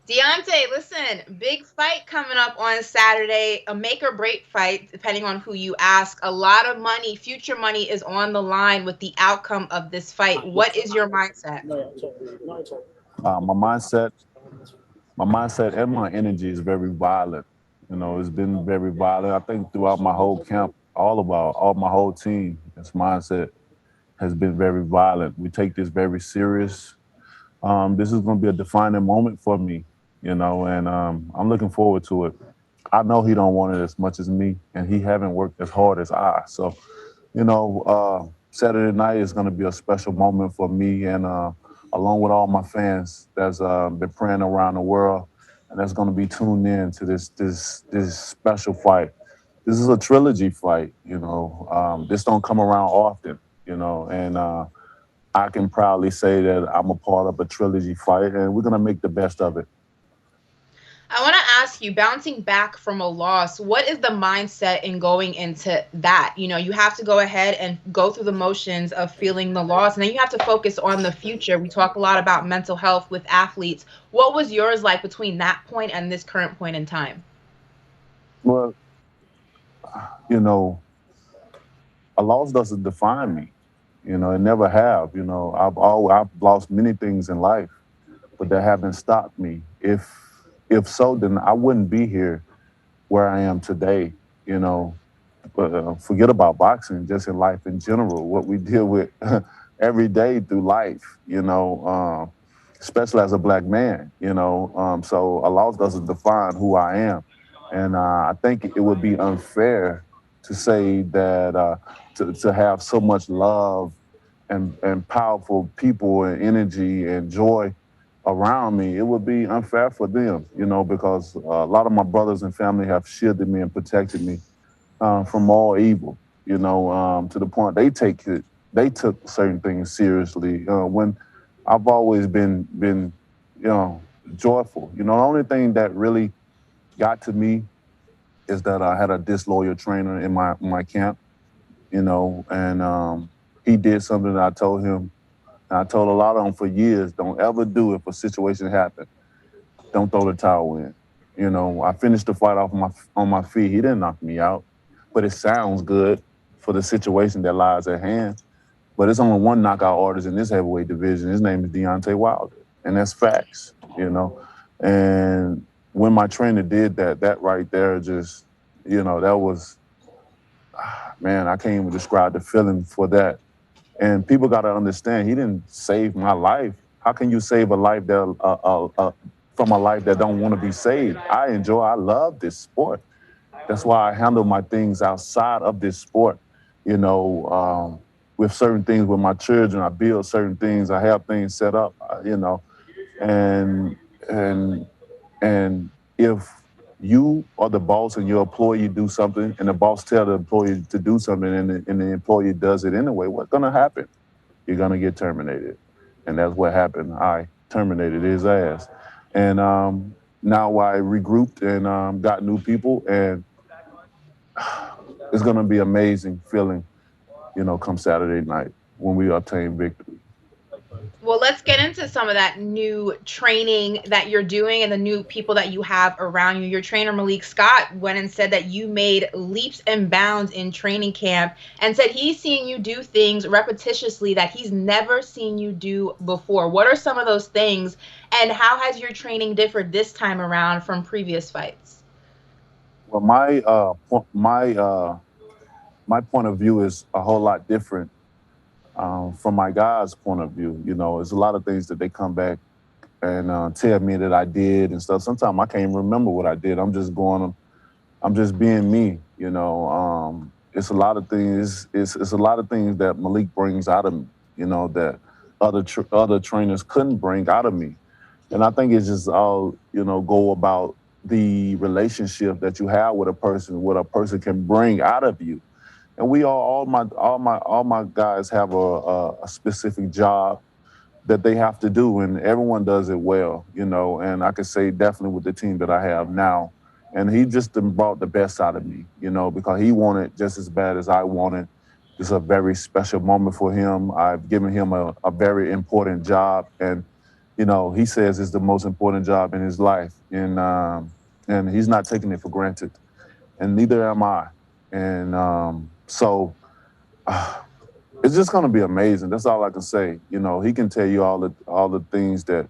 Deontay, listen, big fight coming up on Saturday, a make or break fight, depending on who you ask. A lot of money, future money is on the line with the outcome of this fight. What is your mindset? Uh, my mindset, my mindset, and my energy is very violent. It's been very violent. I think throughout my whole camp, all my whole team, its mindset has been very violent. We take this very serious. This is going to be a defining moment for me, and I'm looking forward to it. I know he don't want it as much as me, and he haven't worked as hard as I. So, Saturday night is going to be a special moment for me, and along with all my fans that's been praying around the world, and that's going to be tuned in to this special fight. This is a trilogy fight, This don't come around often, and I can proudly say that I'm a part of a trilogy fight, and we're gonna make the best of it. I want to ask you, bouncing back from a loss, what is the mindset in going into that? You have to go ahead and go through the motions of feeling the loss, and then you have to focus on the future. We talk a lot about mental health with athletes. What was yours like between that point and this current point in time? Well, you know, a loss doesn't define me. It never have. I've lost many things in life, but that haven't stopped me. If so, then I wouldn't be here where I am today. You know, but forget about boxing, just in life in general, what we deal with every day through life. Especially as a black man. So a loss doesn't define who I am, and I think it would be unfair to say that to have so much love and powerful people and energy and joy around me, it would be unfair for them, because a lot of my brothers and family have shielded me and protected me from all evil, to the point they took certain things seriously. When I've always been, joyful. The only thing that really got to me is that I had a disloyal trainer in my camp, and he did something that I told him, and I told a lot of them for years, don't ever do if a situation happens. Don't throw the towel in. I finished the fight off on my feet. He didn't knock me out, but it sounds good for the situation that lies at hand. But there's only one knockout artist in this heavyweight division. His name is Deontay Wilder, and that's facts. And when my trainer did that, that right there just, that was, man, I can't even describe the feeling for that. And people got to understand, he didn't save my life. How can you save a life that from a life that don't want to be saved? I love this sport. That's why I handle my things outside of this sport. With certain things with my children, I build certain things. I have things set up. And and and if you are the boss and your employee do something, and the boss tell the employee to do something, and the employee does it anyway, what's gonna happen? You're gonna get terminated, and that's what happened. I terminated his ass, and now I regrouped and got new people, and it's gonna be amazing feeling, come Saturday night when we obtain victory. Well, let's get into some of that new training that you're doing and the new people that you have around you. Your trainer, Malik Scott, went and said that you made leaps and bounds in training camp and said he's seeing you do things repetitiously that he's never seen you do before. What are some of those things, and how has your training differed this time around from previous fights? Well, my point of view is a whole lot different from my guys' point of view. There's a lot of things that they come back and tell me that I did and stuff. Sometimes I can't even remember what I did. I'm just being me. It's a lot of things. It's a lot of things that Malik brings out of me. That other trainers couldn't bring out of me. And I think it's just all go about the relationship that you have with a person, what a person can bring out of you. And we all my guys have a specific job that they have to do, and everyone does it well. And I can say definitely with the team that I have now, and he just done brought the best out of me, because he wanted just as bad as I wanted. It's a very special moment for him. I've given him a very important job, and he says it's the most important job in his life, and he's not taking it for granted, and neither am I. And so it's just going to be amazing. That's all I can say. He can tell you all the things that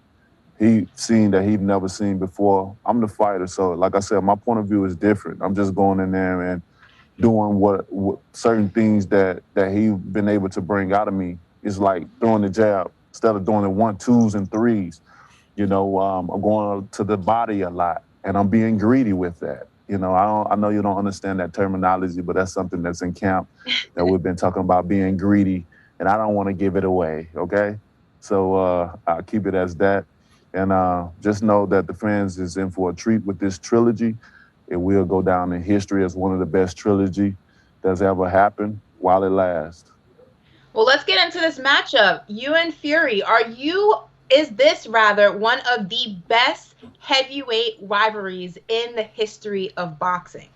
he seen that he'd never seen before. I'm the fighter, so like I said, my point of view is different. I'm just going in there and doing what certain things that he been able to bring out of me. Is like throwing the jab instead of doing the 1-2s and 3s. I'm going to the body a lot, and I'm being greedy with that. I know you don't understand that terminology, but that's something that's in camp that we've been talking about being greedy, and I don't want to give it away. Okay, so I'll keep it as that, and just know that the fans is in for a treat with this trilogy. It will go down in history as one of the best trilogy that's ever happened while it lasts. Well, let's get into this matchup. You and Fury, is this rather one of the best heavyweight rivalries in the history of boxing?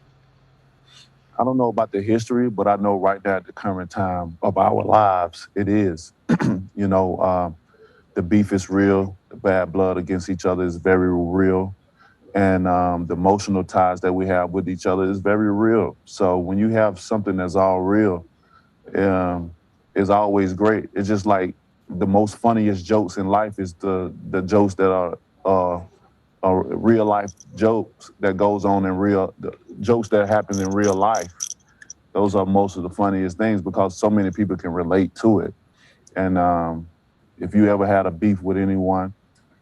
I don't know about the history, but I know right now at the current time of our lives, it is. you know, um, the beef is real. The bad blood against each other is very real. And the emotional ties that we have with each other is very real. So when you have something that's all real, um, it's always great. It's just like the most funniest jokes in life is the jokes that are real life jokes that goes on in real the jokes that happen in real life. Those are most of the funniest things because so many people can relate to it. And if you ever had a beef with anyone,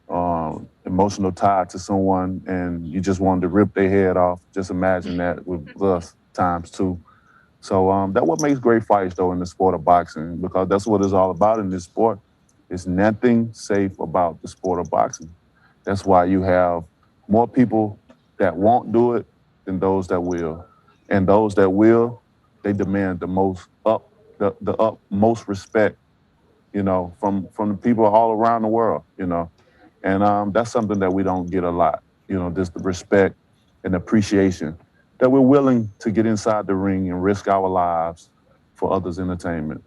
emotional tie to someone, and you just wanted to rip their head off, just imagine that with us times two. So that's what makes great fights, though, in the sport of boxing, because that's what it's all about in this sport. It's nothing safe about the sport of boxing. That's why you have more people that won't do it than those that will, and those that will, they demand the utmost respect, from the people all around the world, and that's something that we don't get a lot, just the respect and appreciation that we're willing to get inside the ring and risk our lives for others' entertainment.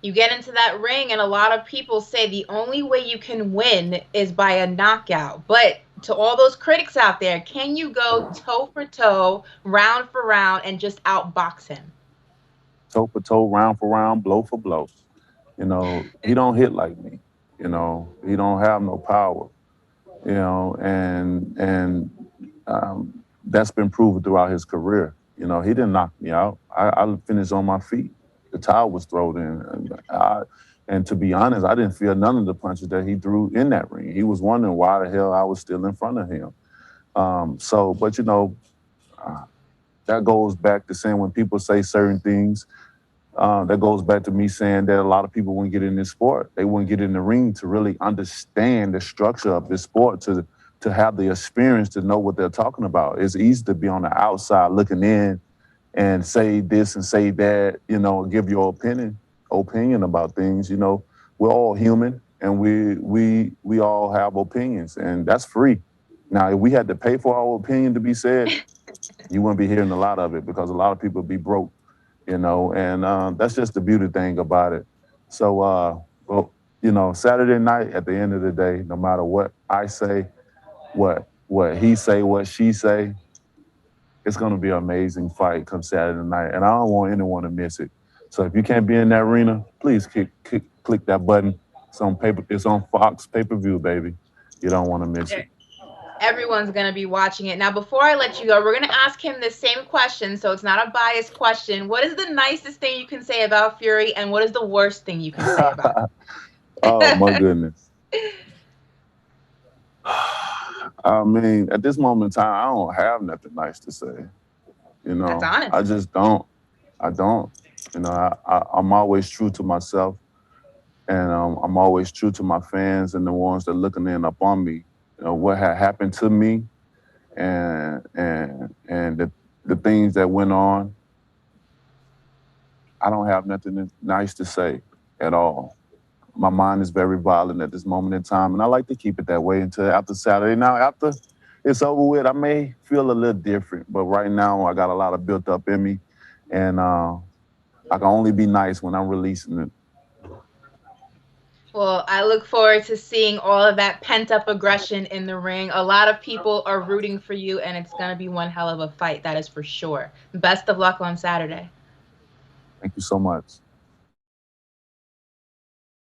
You get into that ring, and a lot of people say the only way you can win is by a knockout. But to all those critics out there, can you go toe for toe, round for round, and just outbox him? Toe for toe, round for round, blow for blow. He don't hit like me. He don't have no power. And that's been proven throughout his career. He didn't knock me out. I finished on my feet. The towel was thrown in, and to be honest, I didn't feel none of the punches that he threw in that ring. He was wondering why the hell I was still in front of him. But uh, that goes back to saying when people say certain things, that goes back to me saying that a lot of people wouldn't get in this sport. They wouldn't get in the ring to really understand the structure of this sport, to have the experience to know what they're talking about. It's easy to be on the outside looking in and say this and say that, give your opinion about things. We're all human, and we all have opinions, and that's free. Now, if we had to pay for our opinion to be said, you wouldn't be hearing a lot of it because a lot of people be broke, and that's just the beauty thing about it. So, well, Saturday night at the end of the day, no matter what I say, what he say, what she say, it's going to be an amazing fight come Saturday night, and I don't want anyone to miss it. So if you can't be in that arena, please click that button. It's on paper. It's on Fox pay-per-view, baby. You don't want to miss it. Everyone's going to be watching it. Now, before I let you go, we're going to ask him the same question, so it's not a biased question. What is the nicest thing you can say about Fury, and what is the worst thing you can say about Oh my him? goodness. I mean, at this moment in time, I don't have nothing nice to say. That's honest. I just don't. I don't. I'm always true to myself, and I'm always true to my fans and the ones that looking in up on me. What had happened to me, and the things that went on. I don't have nothing nice to say at all. My mind is very violent at this moment in time, and I like to keep it that way until after Saturday. Now, after it's over with, I may feel a little different, but right now I got a lot of built up in me, and I can only be nice when I'm releasing it. Well, I look forward to seeing all of that pent-up aggression in the ring. A lot of people are rooting for you, and it's going to be one hell of a fight, that is for sure. Best of luck on Saturday. Thank you so much.